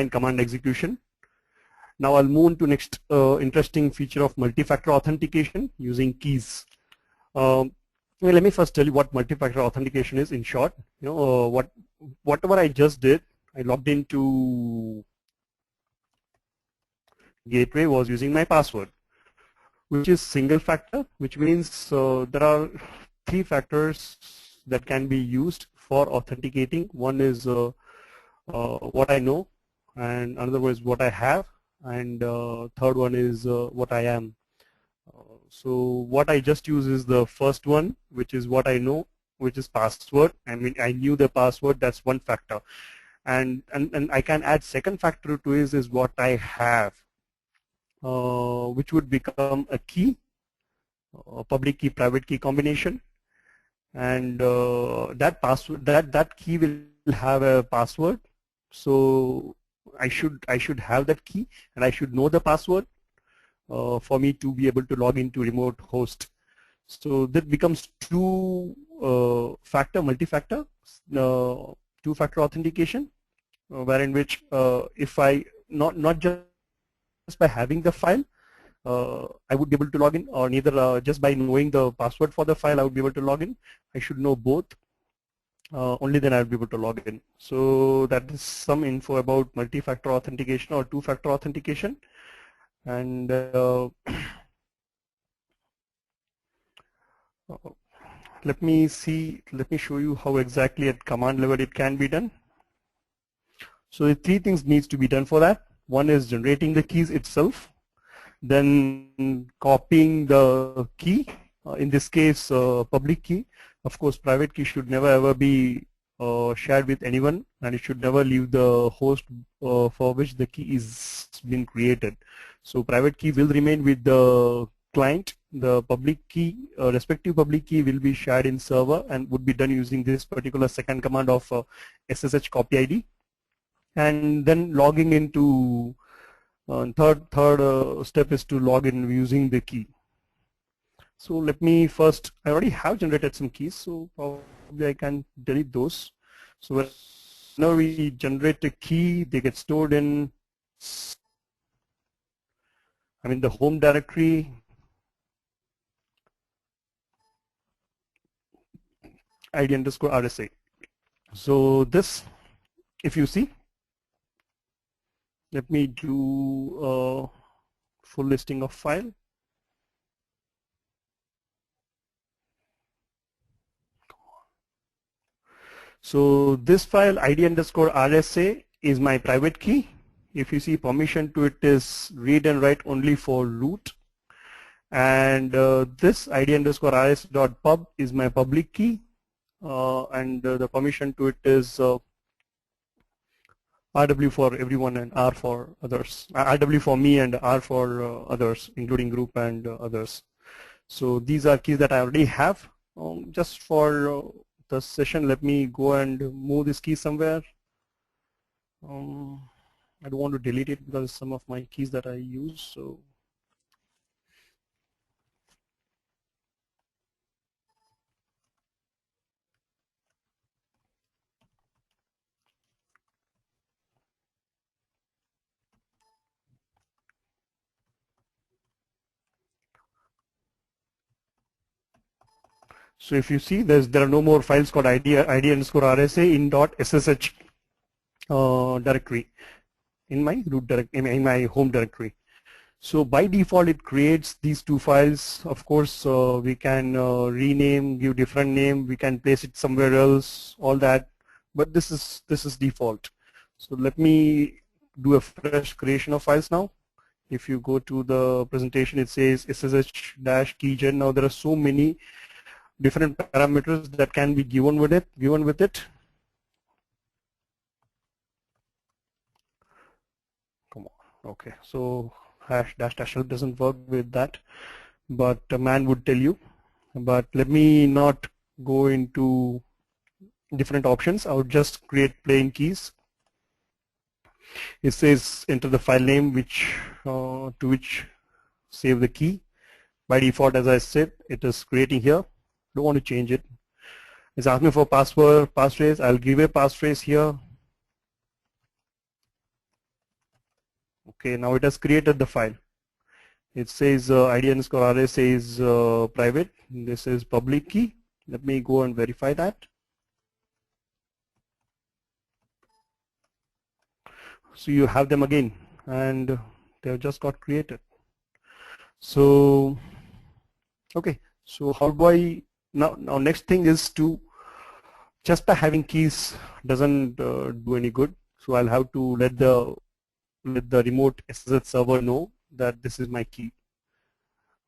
command execution. Now I'll move on to next interesting feature of multi-factor authentication using keys. Well, let me first tell you what multi-factor authentication is in short. Whatever I just did, I logged into gateway was using my password, which is single factor, which means there are 3 factors that can be used for authenticating. One is what I know, and another one is what I have, and third one is what I am. So what I just use is the first one, which is what I know, which is password. I mean, I knew the password, that's one factor. And I can add second factor to it is what I have, which would become a key, a public key, private key combination. And that password, that key will have a password. So I should have that key, and I should know the password for me to be able to log into remote host. So that becomes two-factor, multi-factor, two-factor authentication, wherein which if I not just by having the file, I would be able to log in, or neither just by knowing the password for the file I would be able to log in. I should know both. Only then I'll be able to log in. So that is some info about multi-factor authentication or two-factor authentication. And let me show you how exactly at command level it can be done. So the 3 things needs to be done for that. One is generating the keys itself, then copying the key, in this case public key. Of course, private key should never ever be shared with anyone, and it should never leave the host for which the key is being created. So private key will remain with the client. The public key, respective public key, will be shared in server and would be done using this particular second command of SSH copy ID. And then logging into third step is to log in using the key. So let me first, I already have generated some keys, so probably I can delete those. So whenever we generate a key, they get stored in, the home directory, ID underscore RSA. So this, if you see, let me do a full listing of file. So this file ID underscore RSA is my private key. If you see, permission to it is read and write only for root. And this ID underscore RSA.pub is my public key. And the permission to it is RW for everyone and R for others. RW for me and R for others, including group and others. So these are keys that I already have. Just for the session, let me go and move this key somewhere. I don't want to delete it because some of my keys that I use. So if you see, there are no more files called ID underscore RSA in .ssh directory in my root directory, in my home directory. So by default, it creates these 2 files. Of course, we can rename, give different name. We can place it somewhere else, all that. But this is default. So let me do a fresh creation of files now. If you go to the presentation, it says SSH-keygen. Now there are so many different parameters that can be given with it. Come on. Okay. So #help doesn't work with that, but a man would tell you. But let me not go into different options. I would just create plain keys. It says enter the file name to which save the key. By default, as I said, it is creating here. Don't want to change it. It's asking for password, passphrase. I'll give a passphrase here. Okay, now it has created the file. It says ID underscore RSA is private. This is public key. Let me go and verify that. So you have them again, and they have just got created. So okay, so how do I now next thing is to, just by having keys doesn't do any good. So I'll have to let the remote SSH server know that this is my key.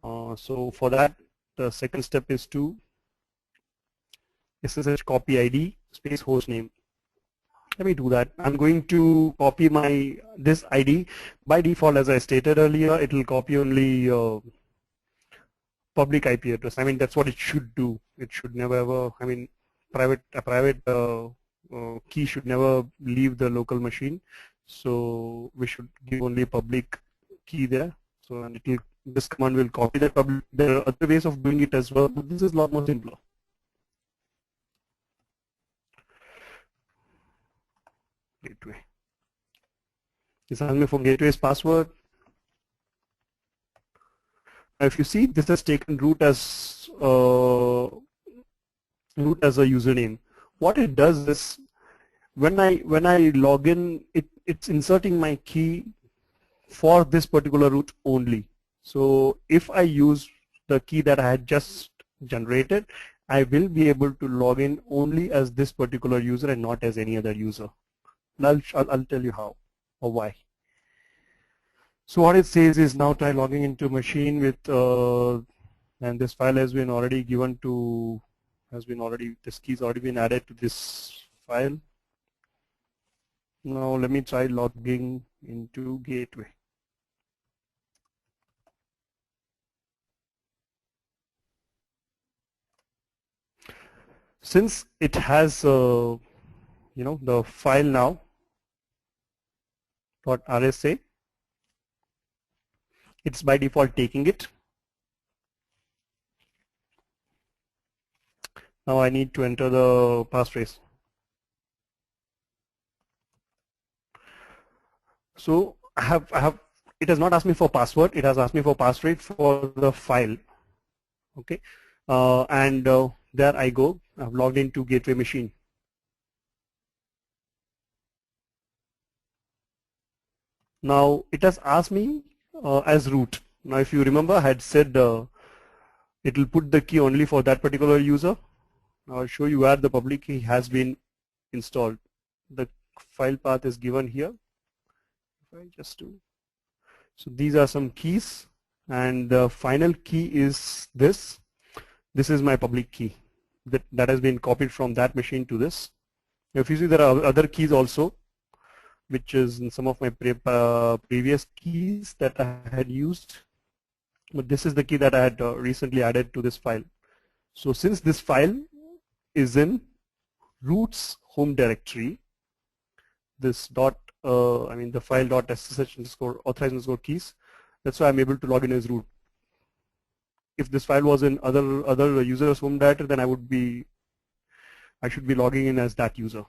So for that, the second step is to SSH copy ID space host name. Let me do that. I'm going to copy this ID. By default, as I stated earlier, it will copy only public IP address. I mean, that's what it should do. It should never ever, I mean, a private key should never leave the local machine. So we should give only public key there. So and this command will copy that public. There are other ways of doing it as well, but this is a lot more simpler. Gateway. This asks me for gateway's password. Now if you see, this has taken root as a username. What it does is, when I log in, it's inserting my key for this particular root only. So if I use the key that I had just generated, I will be able to log in only as this particular user and not as any other user. And I'll tell you how or why. So what it says is, now try logging into machine with and this file has been already given to, this key has already been added to this file. Now let me try logging into gateway. Since it has the file now .rsa, it's by default taking it. Now I need to enter the passphrase. So it has not asked me for password, it has asked me for passphrase for the file. Okay, and there I go. I've logged into gateway machine. Now it has asked me as root. Now if you remember, I had said it will put the key only for that particular user. I'll show you where the public key has been installed. The file path is given here. If I just do. So these are some keys, and the final key is this. This is my public key that has been copied from that machine to this. If you see, there are other keys also, which is in some of my previous keys that I had used. But this is the key that I had recently added to this file. So since this file is in root's home directory, this the file .ssh underscore authorized underscore keys, that's why I'm able to log in as root. If this file was in other user's home directory, then I should be logging in as that user.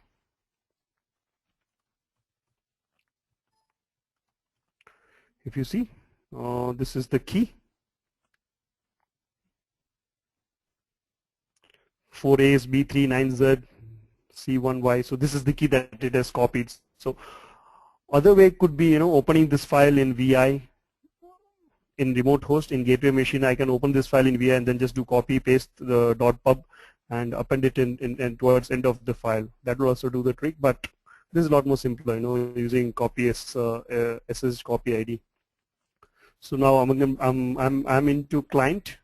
If you see, this is the key. 4A's, B3, 9Z, C1Y. So this is the key that it has copied. So other way could be, opening this file in VI in remote host. In gateway machine, I can open this file in VI and then just do copy paste the .pub and append it in towards end of the file. That will also do the trick, but this is a lot more simpler, using copy as SSH copy ID. So now I'm into client,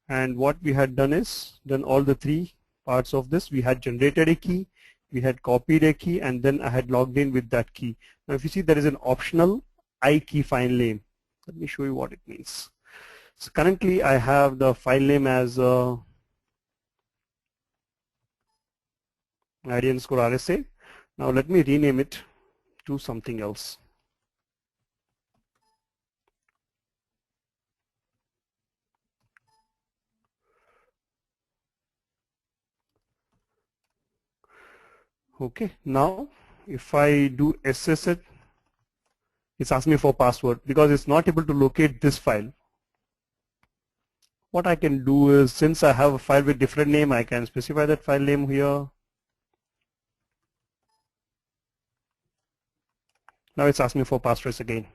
and what we had done is done all the three parts of this. We had generated a key, we had copied a key, and then I had logged in with that key. Now if you see, there is an optional I key file name. Let me show you what it means. So currently I have the file name as ID underscore RSA. Now let me rename it to something else. Okay, now if I do SSH It's asking me for password because it's not able to locate this file. What I can do is, since I have a file with different name, I can specify that file name here. Now it's asking me for passphrase again.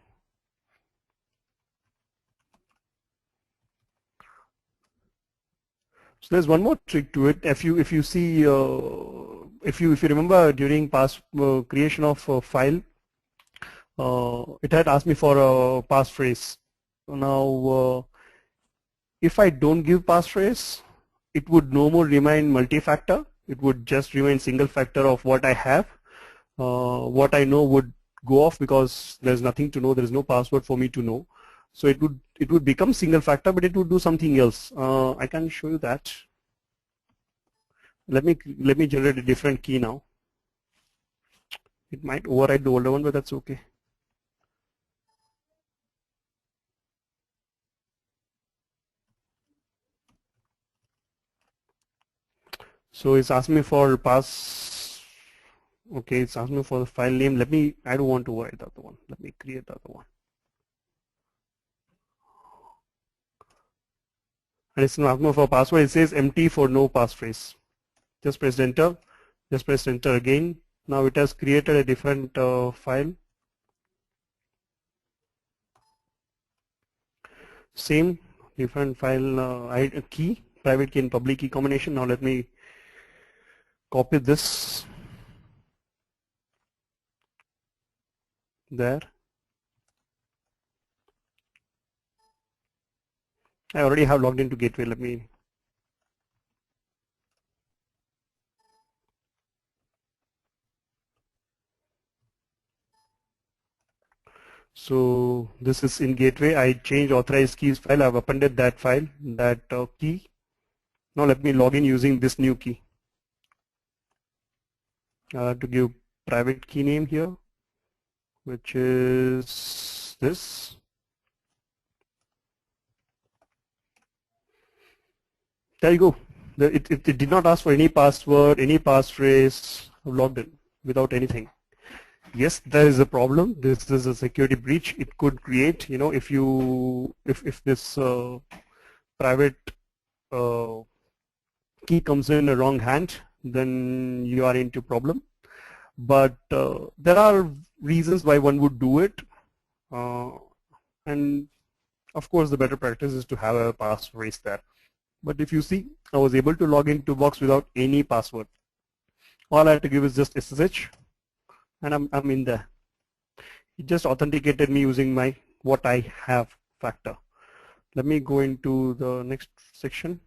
So there's one more trick to it. If you see, if you remember during creation of a file, it had asked me for a passphrase. Now, if I don't give passphrase, it would no more remain multi-factor. It would just remain single factor of what I have. What I know would go off because there's nothing to know. There is no password for me to know. So it would become single factor, but it would do something else. I can show you that. Let me generate a different key now. It might override the older one, but that's okay. So it's asking me for okay, it's asking me for the file name. I don't want to override the other one. Let me create the other one. And it's asking me for password. It says empty for no passphrase. Just press enter. Just press enter again. Now it has created a different file. Same different file key, private key and public key combination. Now let me copy this there. I already have logged into gateway. Let me so this is in gateway. I changed authorized keys file. I've appended that file, that key. Now let me log in using this new key. To give private key name here, which is this. There you go. It did not ask for any password, any passphrase. I've logged in without anything. Yes, there is a problem. This is a security breach. It could create, you know, if this private key comes in a wrong hand, then you are into problem. But there are reasons why one would do it, and of course the better practice is to have a passphrase there. But if you see, I was able to log into Box without any password. All I had to give is just SSH, and I'm in there. It just authenticated me using my what I have factor. Let me go into the next section.